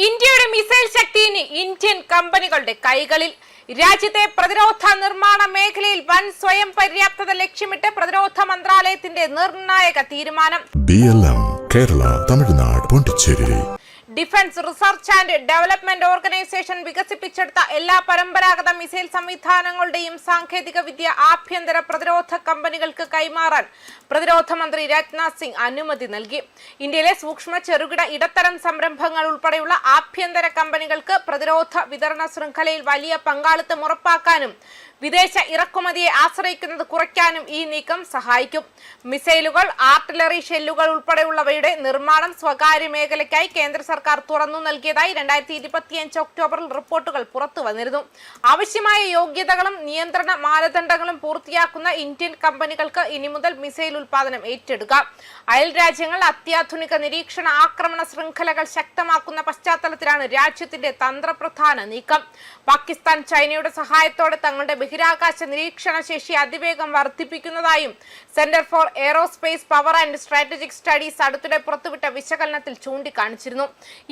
ഇന്ത്യയുടെ മിസൈൽ ശക്തി ഇന്ത്യൻ കമ്പനികളുടെ കൈകളിൽ. രാജ്യത്തെ പ്രതിരോധ നിർമ്മാണ മേഖലയിൽ വൻ സ്വയം പര്യാപ്തത ലക്ഷ്യമിട്ട് പ്രതിരോധ മന്ത്രാലയത്തിന്റെ നിർണായക തീരുമാനം. BLM Kerala, Tamil Nadu, Pondicherry. Defence research and development organisation വികസിപ്പിച്ചെടുത്ത എല്ലാ പരമ്പരാഗത മിസൈൽ സംവിധാനങ്ങളുടെയും സാങ്കേതിക വിദ്യ ആഭ്യന്തര പ്രതിരോധ കമ്പനികൾക്ക് കൈമാറാൻ പ്രതിരോധ മന്ത്രി രാജ്നാഥ് സിംഗ് അനുമതി നൽകി. ഇന്ത്യയിലെ സൂക്ഷ്മ, ചെറുകിട, ഇടത്തരം സംരംഭങ്ങൾ ഉൾപ്പെടെയുള്ള ആഭ്യന്തര കമ്പനികൾക്ക് പ്രതിരോധ വിതരണ ശൃംഖലയിൽ വലിയ പങ്കാളിത്തം ഉറപ്പാക്കാനും വിദേശ ഇറക്കുമതിയെ ആശ്രയിക്കുന്നത് കുറയ്ക്കാനും ഈ നീക്കം സഹായിക്കും. മിസൈലുകൾ, ആർട്ടിലറി ഷെല്ലുകൾ ഉൾപ്പെടെയുള്ളവയുടെ നിർമ്മാണം സ്വകാര്യ മേഖലയ്ക്കായി കേന്ദ്ര സർക്കാർ തുറന്നു നൽകിയതായി 2025 ഒക്ടോബറിൽ റിപ്പോർട്ടുകൾ പുറത്തു വന്നിരുന്നു. ആവശ്യമായ യോഗ്യതകളും നിയന്ത്രണ മാനദണ്ഡങ്ങളും പൂർത്തിയാക്കുന്ന ഇന്ത്യൻ കമ്പനികൾക്ക് ഇനി മുതൽ മിസൈൽ ഉൽപാദനം ഏറ്റെടുക്കാം. അയൽ രാജ്യങ്ങൾ അത്യാധുനിക നിരീക്ഷണ ആക്രമണ ശൃംഖലകൾ ശക്തമാക്കുന്ന പശ്ചാത്തലത്തിലാണ് രാജ്യത്തിന്റെ തന്ത്രപ്രധാന നീക്കം. പാകിസ്ഥാൻ ചൈനയുടെ സഹായത്തോടെ തങ്ങളുടെ ബഹിരാകാശ നിരീക്ഷണ ശേഷി അതിവേഗം വർദ്ധിപ്പിക്കുന്നതായും centre for aerospace power and strategic studies അടുത്തിടെ പുറത്തുവിട്ട വിശകലനത്തിൽ ചൂണ്ടിക്കാണിച്ചിരുന്നു.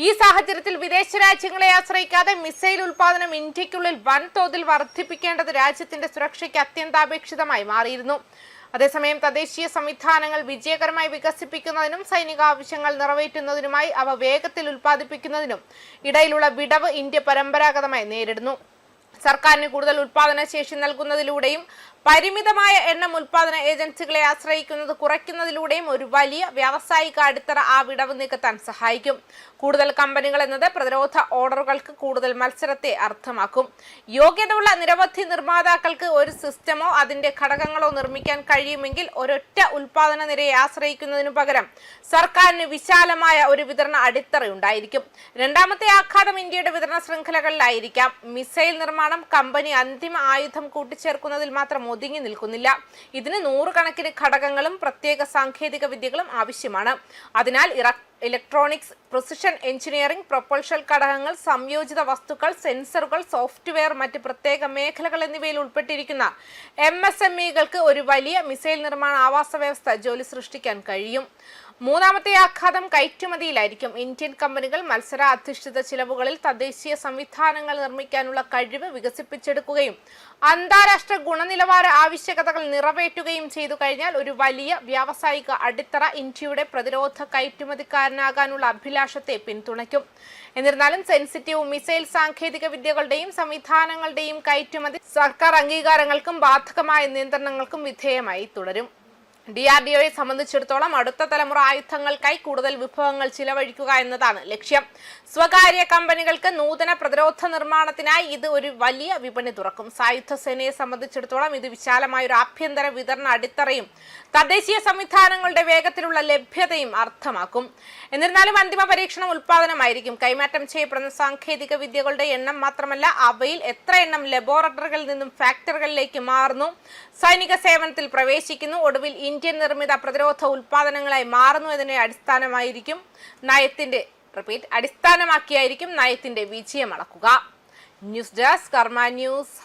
ഈ സാഹചര്യത്തിൽ വിദേശ രാജ്യങ്ങളെ ആശ്രയിക്കാതെ മിസൈൽ ഉൽപാദനം ഇന്ത്യക്കുള്ളിൽ വൻതോതിൽ വർദ്ധിപ്പിക്കേണ്ടത് രാജ്യത്തിന്റെ സുരക്ഷയ്ക്ക് അത്യന്താപേക്ഷിതമായി മാറിയിരുന്നു. അതേസമയം തദ്ദേശീയ സംവിധാനങ്ങൾ വിജയകരമായി വികസിപ്പിക്കുന്നതിനും സൈനിക ആവശ്യങ്ങൾ നിറവേറ്റുന്നതിനുമായി അവ വേഗത്തിൽ ഉൽപ്പാദിപ്പിക്കുന്നതിനും ഇടയിലുള്ള വിടവ് ഇന്ത്യ പരമ്പരാഗതമായി നേരിടുന്നു. സർക്കാരിന് കൂടുതൽ ഉൽപാദന ശേഷി നൽകുന്നതിലൂടെയും പരിമിതമായ എണ്ണം ഉൽപാദന ഏജൻസികളെ ആശ്രയിക്കുന്നത് കുറയ്ക്കുന്നതിലൂടെയും ഒരു വലിയ വ്യാവസായിക അടിത്തറ ആ വിടവ് നികത്താൻ സഹായിക്കും. കൂടുതൽ കമ്പനികൾ എന്നത് പ്രതിരോധ ഓർഡറുകൾക്ക് കൂടുതൽ മത്സരത്തെ അർത്ഥമാക്കും. യോഗ്യതയുള്ള നിരവധി നിർമ്മാതാക്കൾക്ക് ഒരു സിസ്റ്റമോ അതിന്റെ ഘടകങ്ങളോ നിർമ്മിക്കാൻ കഴിയുമെങ്കിൽ ഒരൊറ്റ ഉൽപാദന നിരയെ ആശ്രയിക്കുന്നതിനു പകരം സർക്കാരിന് വിശാലമായ ഒരു വിതരണ അടിത്തറയുണ്ടായിരിക്കും. രണ്ടാമത്തെ ആഘാതം ഇന്ത്യയുടെ വിതരണ ശൃംഖലകളിലായിരിക്കാം. മിസൈൽ നിർമ്മാണം കമ്പനി അന്തിമ ആയുധം കൂട്ടിച്ചേർക്കുന്നതിൽ മാത്രം ഒതുങ്ങി നിൽക്കുന്നില്ല. ഇതിന് നൂറുകണക്കിന് ഘടകങ്ങളും പ്രത്യേക സാങ്കേതിക വിദ്യകളും ആവശ്യമാണ്. അതിനാൽ ഇലക്ട്രോണിക്സ്, പ്രിസിഷൻ എഞ്ചിനീയറിംഗ്, പ്രൊപ്പൽഷൻ ഘടകങ്ങൾ, സംയോജിത വസ്തുക്കൾ, സെൻസറുകൾ, സോഫ്റ്റ്വെയർ, മറ്റ് പ്രത്യേക മേഖലകൾ എന്നിവയിൽ ഉൾപ്പെട്ടിരിക്കുന്ന MSMEകൾക്ക് ഒരു വലിയ മിസൈൽ നിർമ്മാണ ആവാസ വ്യവസ്ഥ ജോലി സൃഷ്ടിക്കാൻ കഴിയും. മൂന്നാമത്തെ ആഘാതം കയറ്റുമതിയിലായിരിക്കും. ഇന്ത്യൻ കമ്പനികൾ മത്സരാധിഷ്ഠിത ചിലവുകളിൽ തദ്ദേശീയ സംവിധാനങ്ങൾ നിർമ്മിക്കാനുള്ള കഴിവ് വികസിപ്പിച്ചെടുക്കുകയും അന്താരാഷ്ട്ര ഗുണനിലവാര ആവശ്യകതകൾ നിറവേറ്റുകയും ചെയ്തു കഴിഞ്ഞാൽ ഒരു വലിയ വ്യാവസായിക അടിത്തറ ഇന്ത്യയുടെ പ്രതിരോധ കയറ്റുമതിക്കാരനാകാനുള്ള അഭിലാഷത്തെ പിന്തുണയ്ക്കും. എന്നിരുന്നാലും സെൻസിറ്റീവ് മിസൈൽ സാങ്കേതിക വിദ്യകളുടെയും സംവിധാനങ്ങളുടെയും കയറ്റുമതി സർക്കാർ അംഗീകാരങ്ങൾക്കും ബാധകമായ നിയന്ത്രണങ്ങൾക്കും വിധേയമായി തുടരും. DRDOയെ സംബന്ധിച്ചിടത്തോളം അടുത്ത തലമുറ ആയുധങ്ങൾക്കായി കൂടുതൽ വിഭവങ്ങൾ ചിലവഴിക്കുക എന്നതാണ് ലക്ഷ്യം. സ്വകാര്യ കമ്പനികൾക്ക് നൂതന പ്രതിരോധ നിർമ്മാണത്തിനായി ഇത് ഒരു വലിയ വിപണി തുറക്കും. സായുധ സേനയെ സംബന്ധിച്ചിടത്തോളം ഇത് വിശാലമായ ഒരു ആഭ്യന്തര വിതരണ അടിത്തറയും തദ്ദേശീയ സംവിധാനങ്ങളുടെ വേഗത്തിലുള്ള ലഭ്യതയും അർത്ഥമാക്കും. എന്നിരുന്നാലും അന്തിമ പരീക്ഷണം ഉൽപാദനമായിരിക്കും. കൈമാറ്റം ചെയ്യപ്പെടുന്ന സാങ്കേതിക വിദ്യകളുടെ എണ്ണം മാത്രമല്ല, അവയിൽ എത്ര എണ്ണം ലബോറട്ടറികളിൽ നിന്നും ഫാക്ടറികളിലേക്ക് മാറുന്നു, സൈനിക സേവനത്തിൽ പ്രവേശിക്കുന്നു, ഒടുവിൽ ഇന്ത്യൻ നിർമ്മിത പ്രതിരോധ ഉൽപാദനങ്ങളായി മാറുന്നു എന്നതിനെ അടിസ്ഥാനമാക്കിയായിരിക്കും നയത്തിന്റെ വിജയം അളക്കുക. ന്യൂസ് ഡെസ്ക് കർമ്മ ന്യൂസ്.